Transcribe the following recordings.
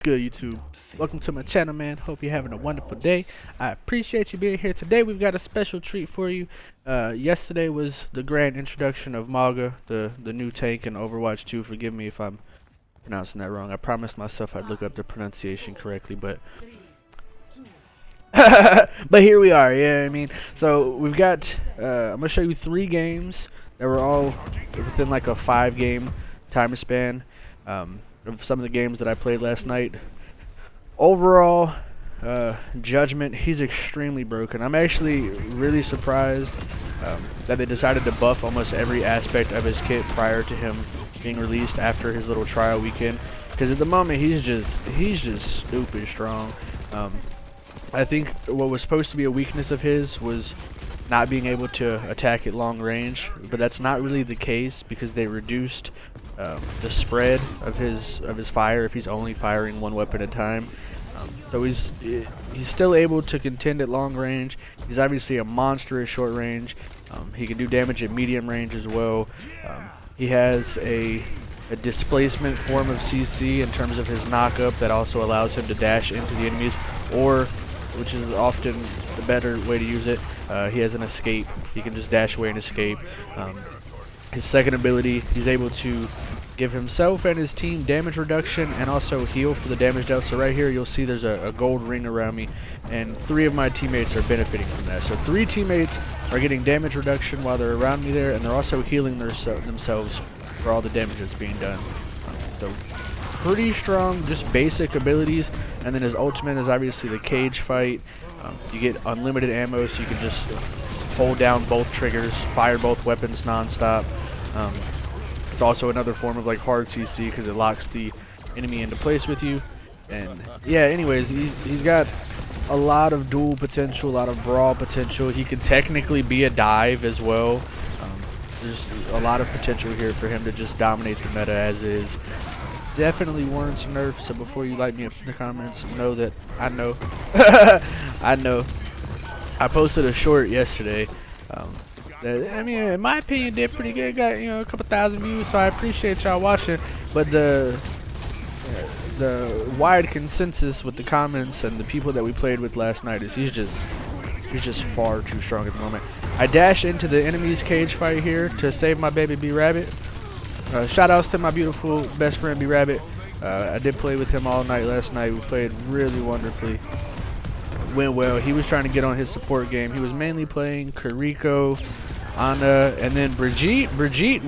Good YouTube, welcome to my channel, man. Hope you're having a wonderful day. I appreciate you being here today. We've got a special treat for you. Yesterday was the grand introduction of Mauga, the new tank in Overwatch 2. Forgive me if I'm pronouncing that wrong. I promised myself I'd look up the pronunciation correctly, but but here we are. Yeah, I mean, so we've got I'm gonna show you 3 games that were all within like a 5-game time span. Of some of the games that I played last night. Overall, Judgment, he's extremely broken. I'm actually really surprised that they decided to buff almost every aspect of his kit prior to him being released after his little trial weekend. Because at the moment, he's just stupid strong. I think what was supposed to be a weakness of his was not being able to attack at long range, but that's not really the case because they reduced the spread of his fire if he's only firing one weapon at a time. So he's still able to contend at long range. He's obviously a monster at short range. He can do damage at medium range as well. He has a displacement form of CC in terms of his knockup that also allows him to dash into the enemies, or, which is often the better way to use it, he has an escape. He can just dash away and escape. His second ability, he's able to give himself and his team damage reduction and also heal for the damage dealt. So right here you'll see there's a gold ring around me, and 3 of my teammates are benefiting from that. So 3 teammates are getting damage reduction while they're around me there, and they're also healing themselves for all the damage that's being done. So pretty strong, just basic abilities. And then his ultimate is obviously the cage fight. You get unlimited ammo, so you can just hold down both triggers, fire both weapons non-stop. It's also another form of like hard CC because it locks the enemy into place with you. And yeah, anyways, he's got a lot of duel potential, a lot of brawl potential. He can technically be a dive as well. There's a lot of potential here for him to just dominate the meta as is. Definitely warrants a nerf, so before you like me in the comments, know that I know. I know. I posted a short yesterday that, I mean, in my opinion, did pretty good. Got, you know, a couple thousand views, so I appreciate y'all watching. But the wide consensus with the comments and the people that we played with last night is he's just far too strong at the moment. I dash into the enemy's cage fight here to save my baby B-Rabbit. Shout outs to my beautiful best friend B-Rabbit. I did play with him all night last night. We played really wonderfully. Went well. He was trying to get on his support game. He was mainly playing Kariko, Ana, and then Brigitte. Brigitte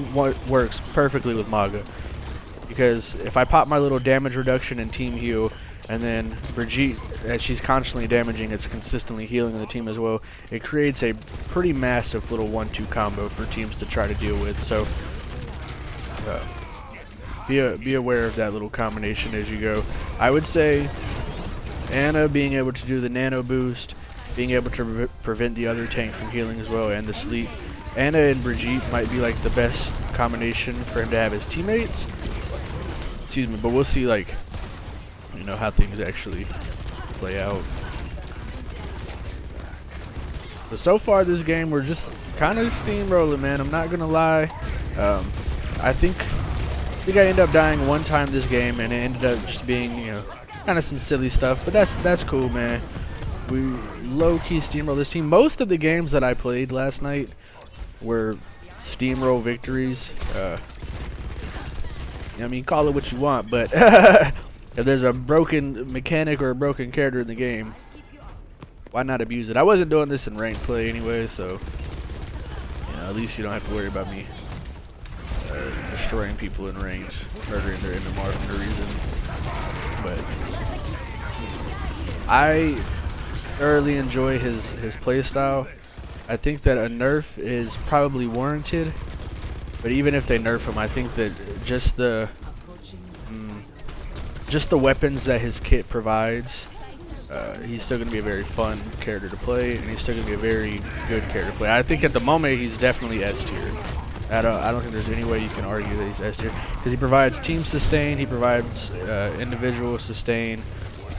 works perfectly with Mauga, because if I pop my little damage reduction and team heal, and then Brigitte, as she's constantly damaging, it's consistently healing the team as well. It creates a pretty massive little 1-2 combo for teams to try to deal with. So be aware of that little combination as you go. I would say Ana being able to do the nano boost, being able to prevent the other tank from healing as well, and the sleep. Ana and Brigitte might be like the best combination for him to have as teammates. Excuse me, but we'll see, like, you know, how things actually play out. So far this game we're just kind of steamrolling, man. I'm not gonna lie. I think I ended up dying one time this game, and it ended up just being, you know, kind of some silly stuff, but that's cool, man. We low-key steamroll this team. Most of the games that I played last night were steamroll victories. I mean, call it what you want, but if there's a broken mechanic or a broken character in the game, why not abuse it? I wasn't doing this in ranked play anyway, so, you know, at least you don't have to worry about me destroying people in range, murdering their MMR for no reason. But I thoroughly enjoy his playstyle. I think that a nerf is probably warranted, but even if they nerf him, I think that just the weapons that his kit provides, he's still going to be a very fun character to play, and he's still going to be a very good character to play. I think at the moment he's definitely S tier. I don't think there's any way you can argue that he's S tier, because he provides team sustain, he provides individual sustain,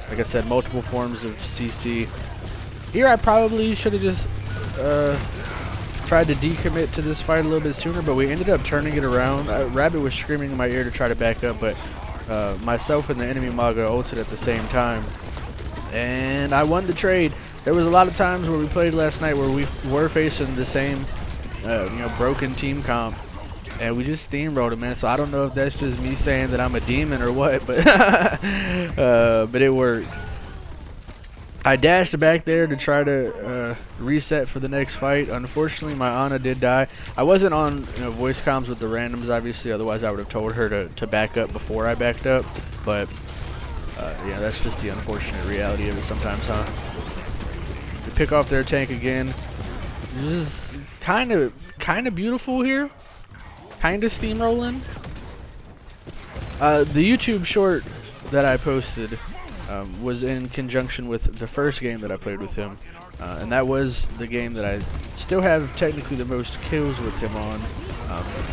like I said, multiple forms of CC. Here I probably should have just tried to decommit to this fight a little bit sooner, but we ended up turning it around. Rabbit was screaming in my ear to try to back up, but myself and the enemy Mauga ulted at the same time, and I won the trade. There was a lot of times where we played last night where we were facing the same, broken team comp, and we just steamrolled it, man. So I don't know if that's just me saying that I'm a demon or what, but but it worked. I dashed back there to try to reset for the next fight. Unfortunately, my Ana did die. I wasn't on voice comms with the randoms, obviously. Otherwise, I would have told her to back up before I backed up. But yeah, that's just the unfortunate reality of it sometimes, huh? We pick off their tank again. This is kind of beautiful here. Kind of steamrolling. The YouTube short that I posted was in conjunction with the first game that I played with him, and that was the game that I still have technically the most kills with him on,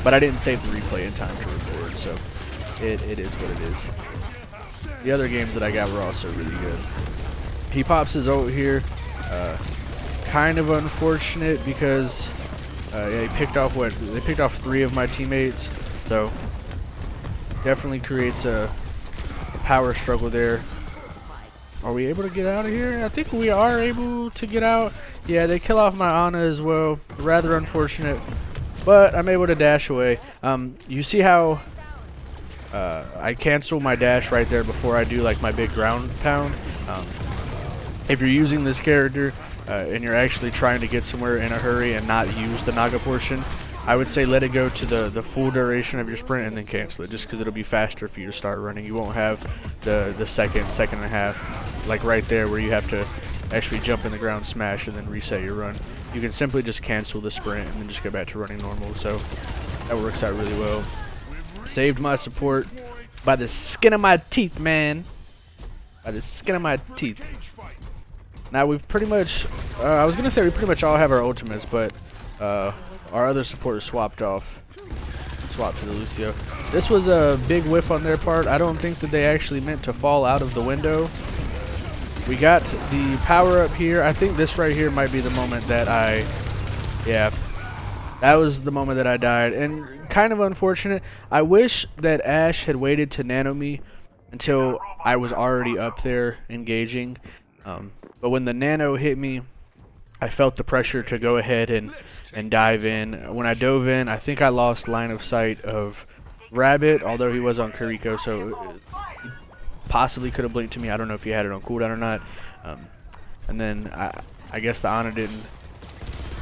but I didn't save the replay in time to record, so it is what it is. The other games that I got were also really good. He pops his ult here, kind of unfortunate because yeah, they picked off 3 of my teammates, so definitely creates a power struggle there. Are we able to get out of here? I think we are able to get out. Yeah, they kill off my Ana as well. Rather unfortunate, but I'm able to dash away. You see how I cancel my dash right there before I do like my big ground pound. If you're using this character and you're actually trying to get somewhere in a hurry and not use the Naga portion, I would say let it go to the full duration of your sprint and then cancel it, just because it'll be faster for you to start running. You won't have the second and a half, like right there where you have to actually jump in the ground, smash, and then reset your run. You can simply just cancel the sprint and then just go back to running normal, so that works out really well. Saved my support by the skin of my teeth, man. By the skin of my teeth. Now we've pretty much, I was going to say we pretty much all have our ultimates, but our other supporters swapped off. Swapped to the Lucio. This was a big whiff on their part. I don't think that they actually meant to fall out of the window. We got the power up here. I think this right here might be the moment that that was the moment that I died. And kind of unfortunate. I wish that Ashe had waited to nano me until I was already up there engaging. But when the nano hit me, I felt the pressure to go ahead and dive in. When I dove in, I think I lost line of sight of Rabbit, although he was on Kiriko, so possibly could have blinked to me. I don't know if he had it on cooldown or not. And then I guess the Ana didn't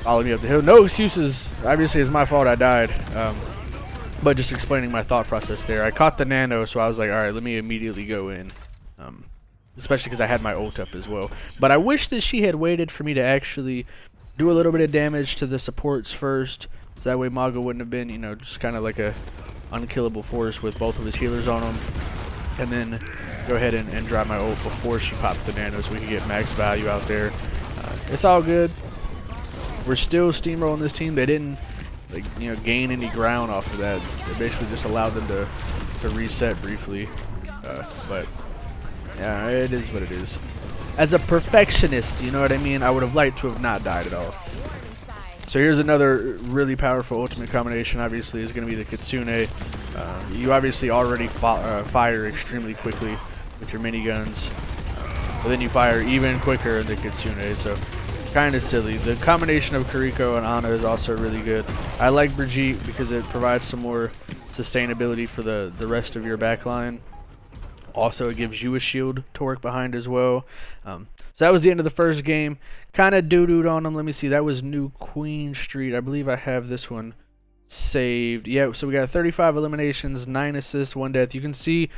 follow me up the hill. No excuses. Obviously, it's my fault I died. But just explaining my thought process there. I caught the nano, so I was like, all right, let me immediately go in. Especially because I had my ult up as well. But I wish that she had waited for me to actually do a little bit of damage to the supports first, so that way Mauga wouldn't have been, just kind of like a unkillable force with both of his healers on him. And then go ahead and drop my ult before she popped the nano so we could get max value out there. It's all good. We're still steamrolling this team. They didn't gain any ground off of that. They basically just allowed them to reset briefly. But yeah, it is what it is. As a perfectionist, you know what I mean? I would have liked to have not died at all. So here's another really powerful ultimate combination. Obviously, is going to be the Kitsune. You obviously already fire extremely quickly with your miniguns, but then you fire even quicker in the Kitsune. So kind of silly. The combination of Kiriko and Ana is also really good. I like Brigitte because it provides some more sustainability for the rest of your backline. Also, it gives you a shield to work behind as well. So that was the end of the first game. Kind of doo-dooed on them. Let me see. That was New Queen Street. I believe I have this one saved. Yeah, so we got 35 eliminations, 9 assists, 1 death. You can see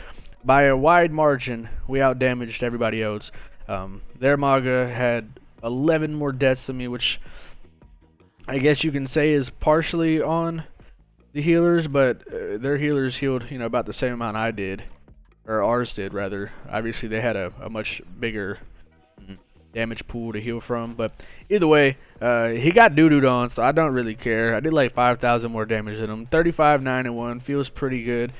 by a wide margin, we outdamaged everybody else. Their Mauga had 11 more deaths than me, which I guess you can say is partially on the healers, but their healers healed, about the same amount I did. Or ours did, rather. Obviously, they had a much bigger damage pool to heal from. But either way, he got doo-dooed on, so I don't really care. I did like 5,000 more damage than him. 35, 9, and 1. Feels pretty good.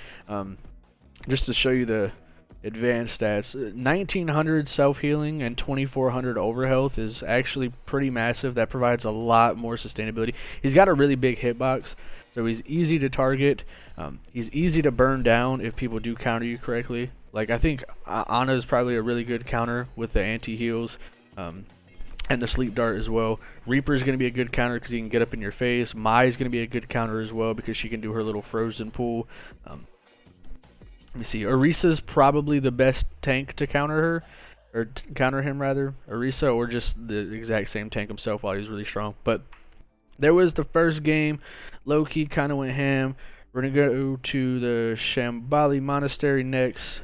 Just to show you the advanced stats, 1,900 self-healing and 2,400 overhealth is actually pretty massive. That provides a lot more sustainability. He's got a really big hitbox. so he's easy to target. He's easy to burn down if people do counter you correctly. Like, I think Ana is probably a really good counter with the anti-heals. And the sleep dart as well. Reaper is going to be a good counter because he can get up in your face. Mai is going to be a good counter as well because she can do her little frozen pull. Let me see. Orisa's probably the best tank to counter her, or counter him rather. Orisa, or just the exact same tank himself while he's really strong. But there was the first game. Low-key kind of went ham. We're going to go to the Shambali Monastery next,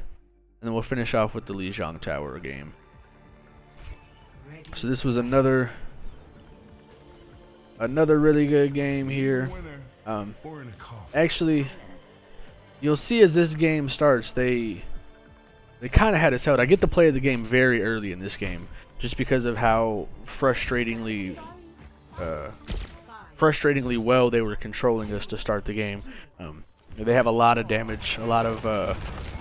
and then we'll finish off with the Lijiang Tower game. So this was another really good game here. Actually, you'll see as this game starts, they kind of had us held. I get to play the game very early in this game, just because of how frustratingly well they were controlling us to start the game. They have a lot of damage, a lot of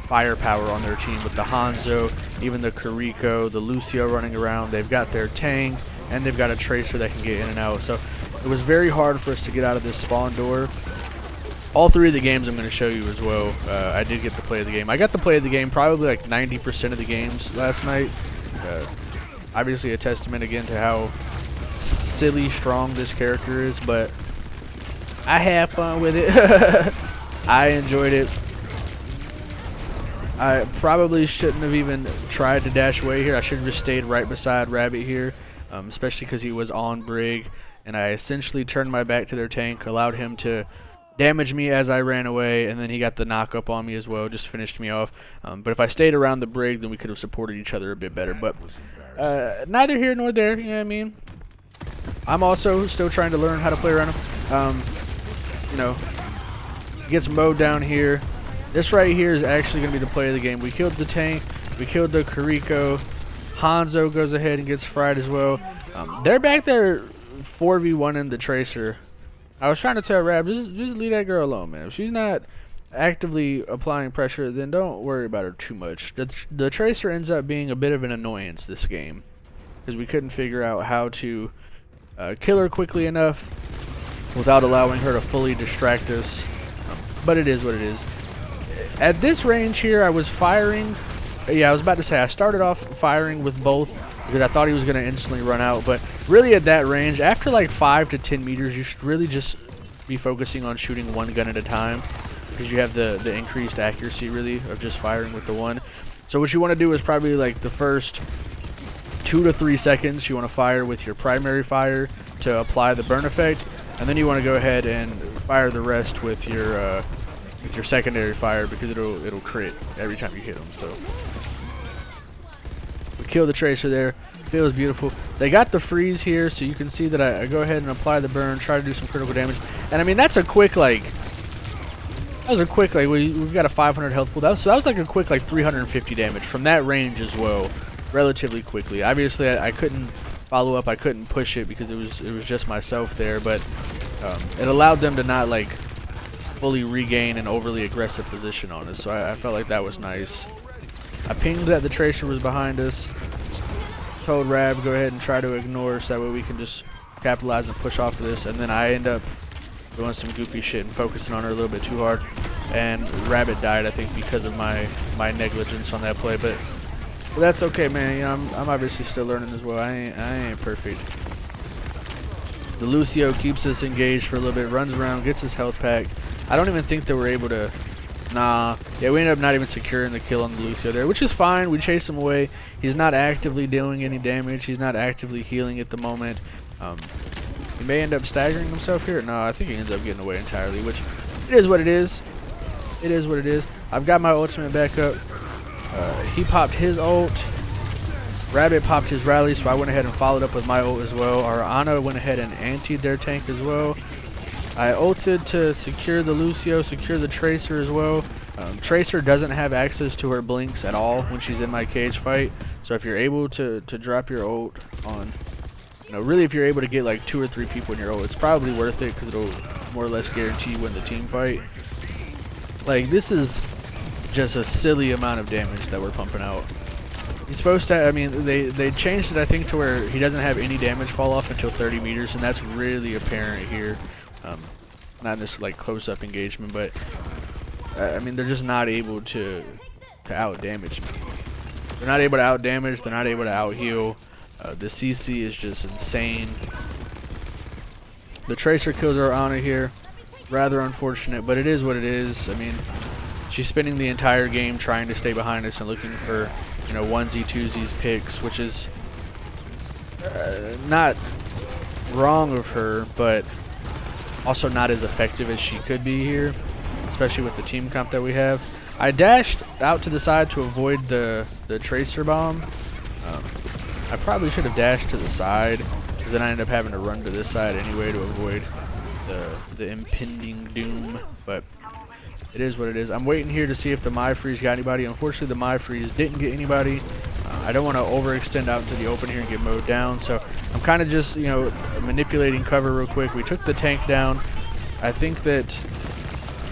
firepower on their team with the Hanzo, even the Kiriko, the Lucio running around. They've got their tank, and they've got a Tracer that can get in and out. So it was very hard for us to get out of this spawn door. All three of the games I'm going to show you as well. I did get to play the game. I got to play the game probably like 90% of the games last night. Obviously a testament again to how silly strong this character is, but I had fun with it. I enjoyed it. I probably shouldn't have even tried to dash away here. I should have just stayed right beside Rabbit here, especially because he was on Brig, and I essentially turned my back to their tank, allowed him to damage me as I ran away, and then he got the knock up on me as well, just finished me off. But if I stayed around the Brig, then we could have supported each other a bit better. But neither here nor there, you know what I mean? I'm also still trying to learn how to play around him. You know, he gets mowed down here. This right here is actually going to be the play of the game. We killed the tank. We killed the Kiriko. Hanzo goes ahead and gets fried as well. They're back there 4v1 in the Tracer. I was trying to tell Rab, just leave that girl alone, man. If she's not actively applying pressure, then don't worry about her too much. The Tracer ends up being a bit of an annoyance this game, because we couldn't figure out how to kill her quickly enough without allowing her to fully distract us. But it is what it is. At this range here, I was firing. Yeah, I was about to say I started off firing with both because I thought he was going to instantly run out. But really at that range, after like 5 to 10 meters, you should really just be focusing on shooting one gun at a time, because you have the increased accuracy really of just firing with the one. So what you want to do is probably like the first 2 to 3 seconds, you want to fire with your primary fire to apply the burn effect, and then you want to go ahead and fire the rest with your secondary fire, because it'll crit every time you hit them. So we kill the Tracer there. Feels beautiful. They got the freeze here, so you can see that I go ahead and apply the burn, try to do some critical damage. And I mean, that's a quick like. That was a quick like we've got a 500 health pool. So that was like a quick like 350 damage from that range as well, relatively quickly. Obviously, I couldn't follow up. I couldn't push it because it was just myself there, but it allowed them to not like fully regain an overly aggressive position on us, so I felt like that was nice. I pinged that the Tracer was behind us, told Rab go ahead and try to ignore so that way we can just capitalize and push off of this, and then I end up doing some goofy shit and focusing on her a little bit too hard, and Rabbit died, I think, because of my negligence on that play, but that's okay, man. You know, I'm obviously still learning as well. I ain't perfect. The Lucio keeps us engaged for a little bit, runs around, gets his health pack. I don't even think they were able to. Nah. Yeah, we ended up not even securing the kill on the Lucio there, which is fine. We chase him away. He's not actively dealing any damage. He's not actively healing at the moment. He may end up staggering himself here. No, I think he ends up getting away entirely, which it is what it is. It is what it is. I've got my ultimate back up. He popped his ult. Rabbit popped his rally, so I went ahead and followed up with my ult as well. Our Ana went ahead and antied their tank as well. I ulted to secure the Lucio, secure the Tracer as well. Tracer doesn't have access to her blinks at all when she's in my cage fight. So if you're able to drop your ult on, you know, really if you're able to get like 2 or 3 people in your ult, it's probably worth it because it'll more or less guarantee you win the team fight. Like, this is just a silly amount of damage that we're pumping out. He's supposed to, I mean, they changed it, I think, to where he doesn't have any damage fall off until 30 meters, and that's really apparent here. not in this like close-up engagement, but I mean, they're just not able to out damage me. They're not able to out damage. They're not able to out heal. The CC is just insane. The Tracer kills our Ana here. Rather unfortunate, but it is what it is. I mean, she's spending the entire game trying to stay behind us and looking for, you know, onesie, twosies picks, which is not wrong of her, but also not as effective as she could be here, especially with the team comp that we have. I dashed out to the side to avoid the Tracer bomb. I probably should have dashed to the side, because then I ended up having to run to this side anyway to avoid the impending doom, but it is what it is. I'm waiting here to see if the MyFreeze got anybody. Unfortunately, the MyFreeze didn't get anybody. I don't want to overextend out into the open here and get mowed down, so I'm kind of just, you know, manipulating cover real quick. We took the tank down. I think that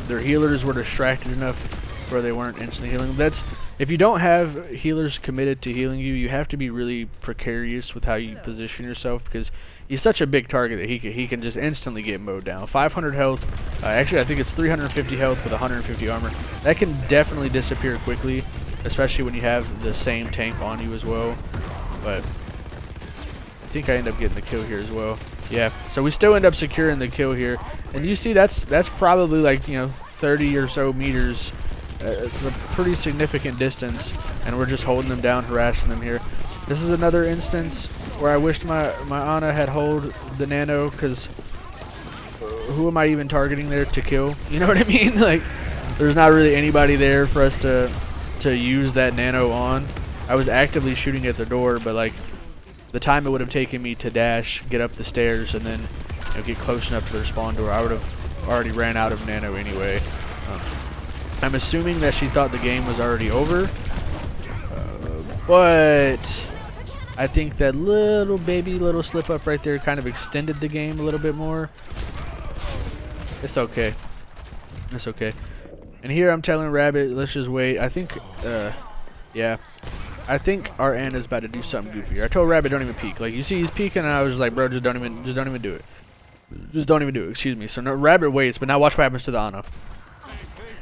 their healers were distracted enough where they weren't instantly healing. If you don't have healers committed to healing you, you have to be really precarious with how you position yourself, because he's such a big target that he can just instantly get mowed down. 500 health. Actually, I think it's 350 health with 150 armor. That can definitely disappear quickly, especially when you have the same tank on you as well. But I think I end up getting the kill here as well. Yeah, so we still end up securing the kill here. And you see that's probably like, you know, 30 or so meters. It's a pretty significant distance, and we're just holding them down, harassing them here. This is another instance where I wished my Ana had hold the nano, because who am I even targeting there to kill? You know what I mean? Like, there's not really anybody there for us to use that nano on. I was actively shooting at the door, but like the time it would have taken me to dash, get up the stairs, and then, you know, get close enough to their spawn door, I would have already ran out of nano anyway. I'm assuming that she thought the game was already over, but I think that little slip up right there kind of extended the game a little bit more. It's okay. It's okay. And here I'm telling Rabbit, let's just wait. I think, yeah. I think our Ana's about to do something goofy here. I told Rabbit don't even peek. Like, you see he's peeking, and I was like, bro, just don't even do it. Just don't even do it. Excuse me. So no, Rabbit waits, but now watch what happens to the Ana.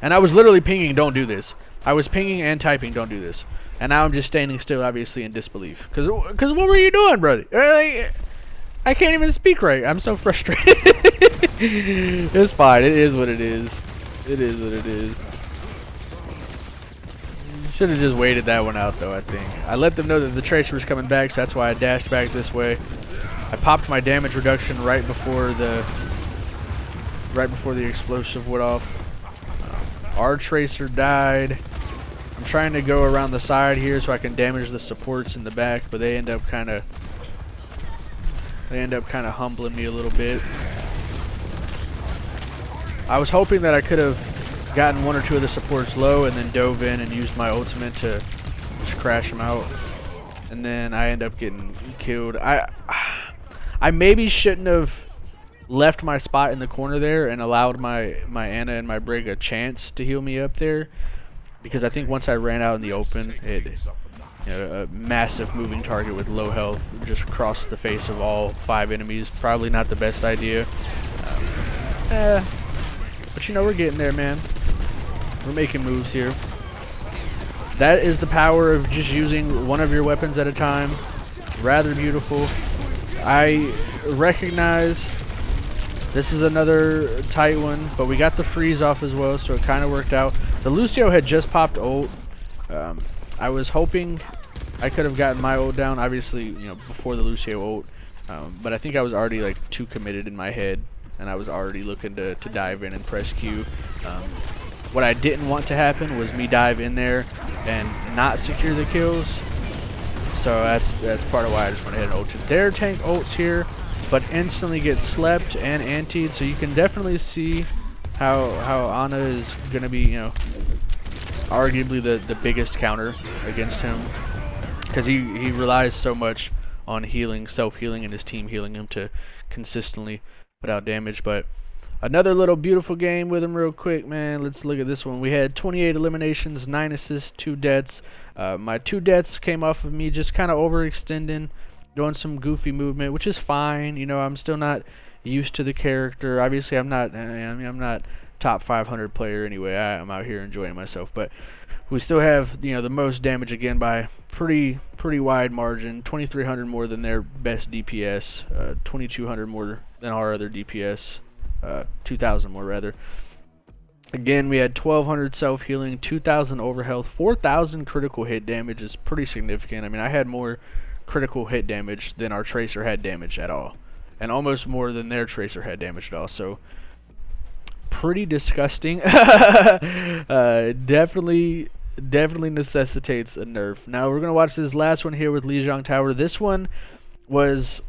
And I was literally pinging, don't do this. I was pinging and typing, don't do this. And now I'm just standing still, obviously, in disbelief. Cause what were you doing, brother? I can't even speak right. I'm so frustrated. It's fine. It is what it is. It is what it is. Should have just waited that one out, though, I think. I let them know that the Tracer was coming back, so that's why I dashed back this way. I popped my damage reduction right before the explosive went off. Our Tracer died. I'm trying to go around the side here so I can damage the supports in the back, but they end up kind of humbling me a little bit. I was hoping that I could have gotten one or two of the supports low and then dove in and used my ultimate to just crash them out. And then I end up getting killed. I maybe shouldn't have left my spot in the corner there and allowed my Ana and my Brig a chance to heal me up there, because I think once I ran out in the open, a massive moving target with low health just crossed the face of all 5 enemies. Probably not the best idea. But you know, we're getting there, man. We're making moves here. That is the power of just using one of your weapons at a time. Rather beautiful. I recognize this is another tight one, but we got the freeze off as well, so it kind of worked out. The Lucio had just popped ult. I was hoping I could have gotten my ult down, obviously, you know, before the Lucio ult, but I think I was already like too committed in my head, and I was already looking to dive in and press Q. What I didn't want to happen was me dive in there and not secure the kills. So that's part of why I just went ahead and ulted. Their tank ults here, but instantly gets slept and antied. So you can definitely see how Ana is gonna be, you know, arguably the biggest counter against him, because he relies so much on healing, self-healing, and his team healing him to consistently put out damage. But another little beautiful game with him real quick, man. Let's look at this one. We had 28 eliminations, 9 assists, 2 deaths. My 2 deaths came off of me just kind of overextending, doing some goofy movement, which is fine. You know, I'm still not used to the character. Obviously, I'm not. I'm not top 500 player anyway. I'm out here enjoying myself, but we still have the most damage again by pretty wide margin. 2,300 more than their best DPS. 2,200 more than our other DPS. 2,000 more rather. Again, we had 1,200 self-healing, 2,000 overhealth, 4,000 critical hit damage is pretty significant. I mean, I had more critical hit damage than our Tracer had damage at all. And almost more than their Tracer had damage at all. So, pretty disgusting. Definitely necessitates a nerf. Now, we're going to watch this last one here with Lijiang Tower. This one was...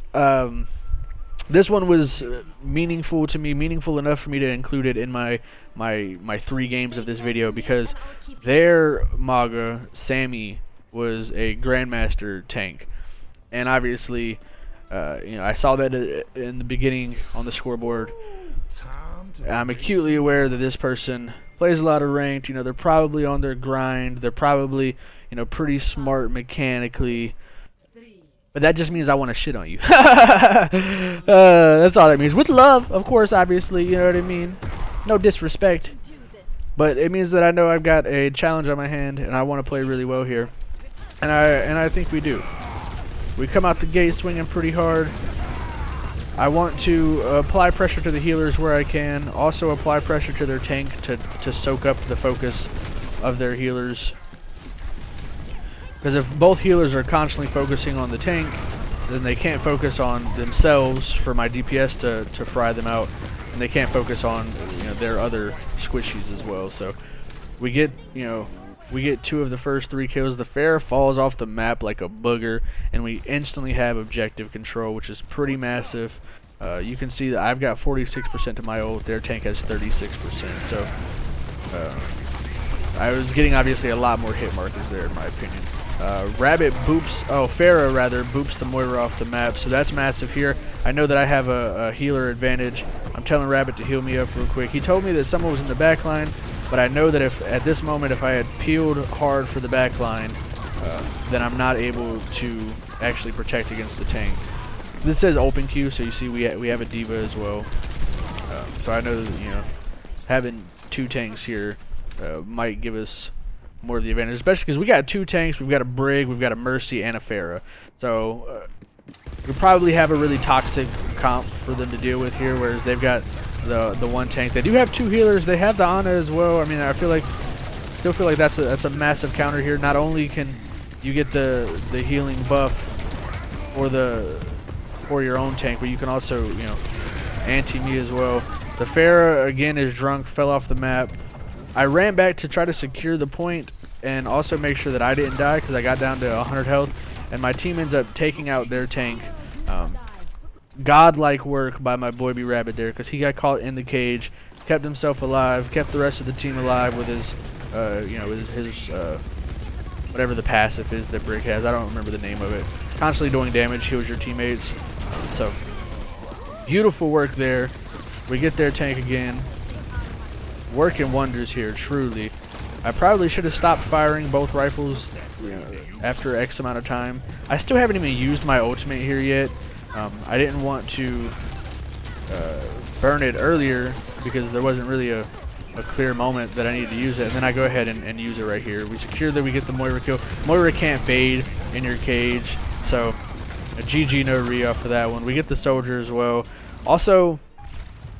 meaningful to me, meaningful enough for me to include it in my 3 games of this video, because their Mauga, Sammy, was a Grandmaster tank. And obviously, I saw that in the beginning on the scoreboard. I'm acutely aware that this person plays a lot of ranked. They're probably on their grind. They're probably, pretty smart mechanically. But that just means I want to shit on you. That's all that means. With love, of course, obviously, you know what I mean? No disrespect. But it means that I know I've got a challenge on my hand, and I want to play really well here. And I think we do. We come out the gate swinging pretty hard. I want to apply pressure to the healers where I can. Also apply pressure to their tank to soak up the focus of their healers. Because if both healers are constantly focusing on the tank, then they can't focus on themselves for my DPS to fry them out, and they can't focus on their other squishies as well. So we get 2 of the first 3 kills. The Pharah falls off the map like a booger, and we instantly have objective control, which is pretty massive. You can see that I've got 46% of my ult. Their tank has 36%. So I was getting obviously a lot more hit markers there, in my opinion. Pharah rather boops the Moira off the map, so that's massive here. I know that I have a healer advantage. I'm telling Rabbit to heal me up real quick. He told me that someone was in the back line, but I know that if at this moment if I had peeled hard for the back line, then I'm not able to actually protect against the tank. This says open queue, so you see we have a D.Va as well. So I know that having 2 tanks here might give us more of the advantage, especially because we got 2 tanks. We've got a Brig, we've got a Mercy, and a Pharah. So we probably have a really toxic comp for them to deal with here, whereas they've got the 1 tank. They do have 2 healers. They have the Ana as well. I mean, still feel like that's a massive counter here. Not only can you get the healing buff for your own tank, but you can also anti me as well. The Pharah again is drunk, fell off the map. I ran back to try to secure the point and also make sure that I didn't die, because I got down to 100 health, and my team ends up taking out their tank. Godlike work by my boy B Rabbit there, because he got caught in the cage, kept himself alive, kept the rest of the team alive with his whatever the passive is that Brig has. I don't remember the name of it. Constantly doing damage, heals your teammates. So beautiful work there. We get their tank again. Working wonders here, truly. I probably should have stopped firing both rifles after X amount of time. I still haven't even used my ultimate here yet. I didn't want to burn it earlier because there wasn't really a clear moment that I needed to use it. And then I go ahead and use it right here. We secure that we get the Moira kill. Moira can't fade in your cage, so a GG no re-off for that one. We get the soldier as well. Also,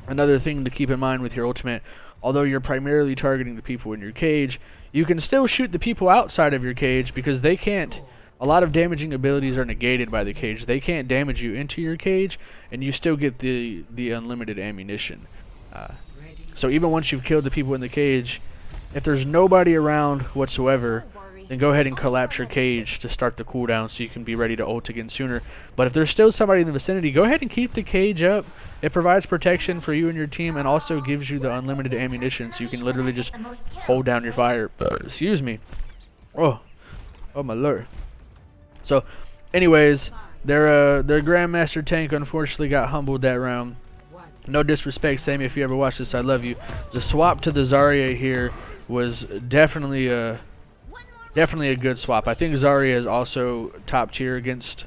another thing to keep in mind with your ultimate, although you're primarily targeting the people in your cage, you can still shoot the people outside of your cage, because they can't, a lot of damaging abilities are negated by the cage. They can't damage you into your cage, and you still get the unlimited ammunition. So even once you've killed the people in the cage, if there's nobody around whatsoever, then go ahead and collapse your cage to start the cooldown so you can be ready to ult again sooner. But if there's still somebody in the vicinity, go ahead and keep the cage up. It provides protection for you and your team, and also gives you the unlimited ammunition, so you can literally just hold down your fire. Excuse me. Oh my lord. So anyways, their Grandmaster tank unfortunately got humbled that round. No disrespect, Sammy, if you ever watch this, I love you. The swap to the Zarya here was definitely a good swap. I think Zarya is also top tier against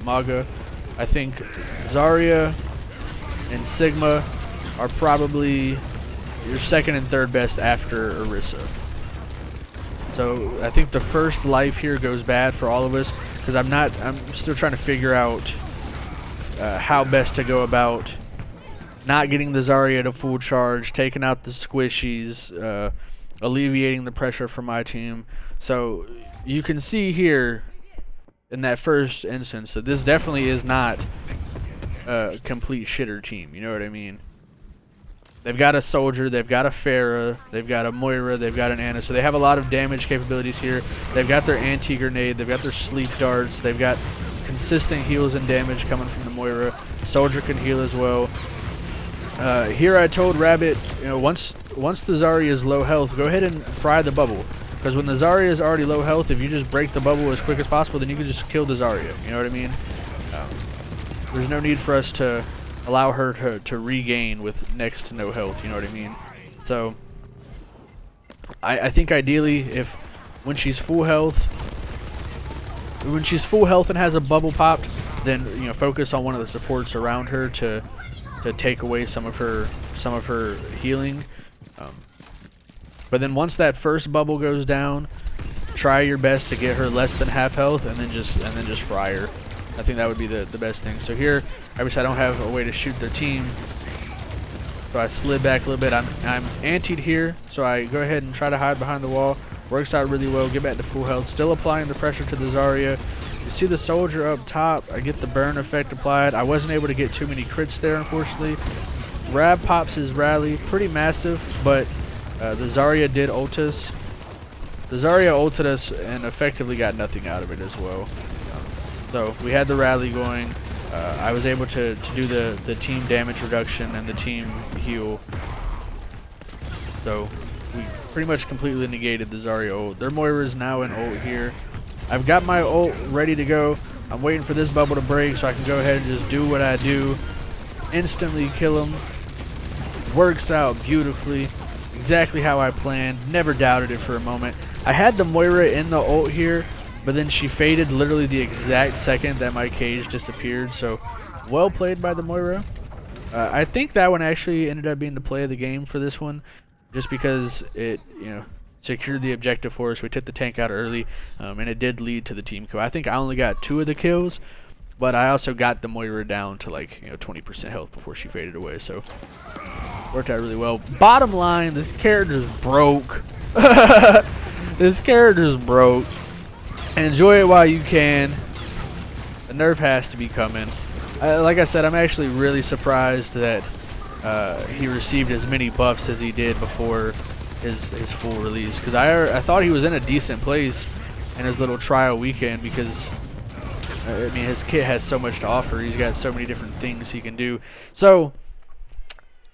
Mauga. I think Zarya and Sigma are probably your second and third best after Orisa. So I think the first life here goes bad for all of us because I'm still trying to figure out how best to go about not getting the Zarya to full charge, taking out the squishies, alleviating the pressure from my team. So you can see here in that first instance that this definitely is not a complete shitter team, you know what I mean? They've got a Soldier, they've got a Pharah, they've got a Moira, they've got an Ana, so they have a lot of damage capabilities here. They've got their anti-grenade, they've got their sleep darts, they've got consistent heals and damage coming from the Moira. Soldier can heal as well. Here I told Rabbit, you know, once the Zarya is low health, go ahead and fry the bubble. Because when the Zarya is already low health, if you just break the bubble as quick as possible, then you can just kill the Zarya, you know what I mean? There's no need for us to allow her to regain with next to no health, you know what I mean? So I think ideally when she's full health and has a bubble popped, then focus on one of the supports around her to take away some of her healing. But then once that first bubble goes down, try your best to get her less than half health and then just fry her. I think that would be the best thing. So here, obviously I don't have a way to shoot their team, so I slid back a little bit. I'm antied here, so I go ahead and try to hide behind the wall. Works out really well. Get back to full health. Still applying the pressure to the Zarya. You see the Soldier up top. I get the burn effect applied. I wasn't able to get too many crits there, unfortunately. Rab pops his rally, pretty massive, but the Zarya did ult us. The Zarya ulted us and effectively got nothing out of it as well. So we had the rally going. I was able to do the team damage reduction and the team heal. So we pretty much completely negated the Zarya ult. Their Moira is now in ult here. I've got my ult ready to go. I'm waiting for this bubble to break so I can go ahead and just do what I do. Instantly kill him. Works out beautifully. Exactly how I planned. Never doubted it for a moment. I had the Moira in the ult here, but then she faded literally the exact second that my cage disappeared. So well played by the Moira. I think that one actually ended up being the play of the game for this one, just because it secured the objective for us. We took the tank out early, and it did lead to the team kill. I think I only got 2 of the kills, but I also got the Moira down to like 20% health before she faded away. So worked out really well. Bottom line, this character's broke. This character's broke. Enjoy it while you can. The nerf has to be coming. Like I said, I'm actually really surprised that he received as many buffs as he did before his full release, because I thought he was in a decent place in his little trial weekend, because I mean his kit has so much to offer. He's got so many different things he can do. So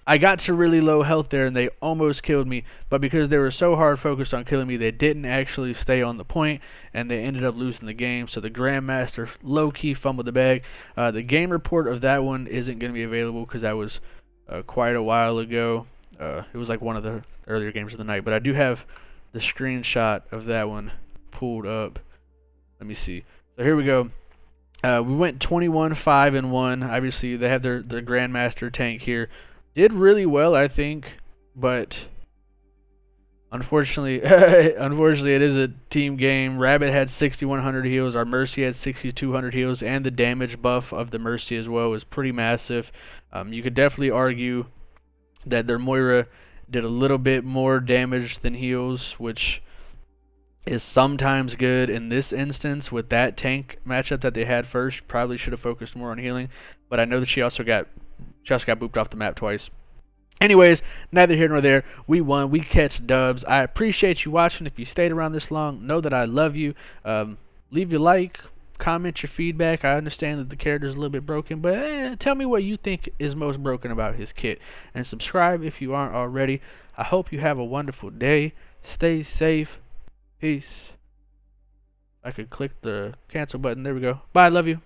I got to really low health there and they almost killed me, but because they were so hard focused on killing me, they didn't actually stay on the point and they ended up losing the game. So the Grandmaster low-key fumbled the bag. The game report of that one isn't going to be available because that was quite a while ago. It was like one of the earlier games of the night, but I do have the screenshot of that one pulled up. Let me see. So here we go. We went 21-5-1. Obviously they have their Grandmaster tank here. Did really well, I think, but unfortunately it is a team game. Rabbit had 6,100 heals, our Mercy had 6,200 heals, and the damage buff of the Mercy as well was pretty massive. You could definitely argue that their Moira did a little bit more damage than heals, which is sometimes good. In this instance, with that tank matchup that they had first, probably should have focused more on healing, but I know that she also got booped off the map twice. Anyways, neither here nor there. We won. We catch dubs. I appreciate you watching. If you stayed around this long, know that I love you. Leave your like, comment your feedback. I understand that the character's a little bit broken, but tell me what you think is most broken about his kit. And subscribe if you aren't already. I hope you have a wonderful day. Stay safe. Peace. I could click the cancel button. There we go. Bye. Love you.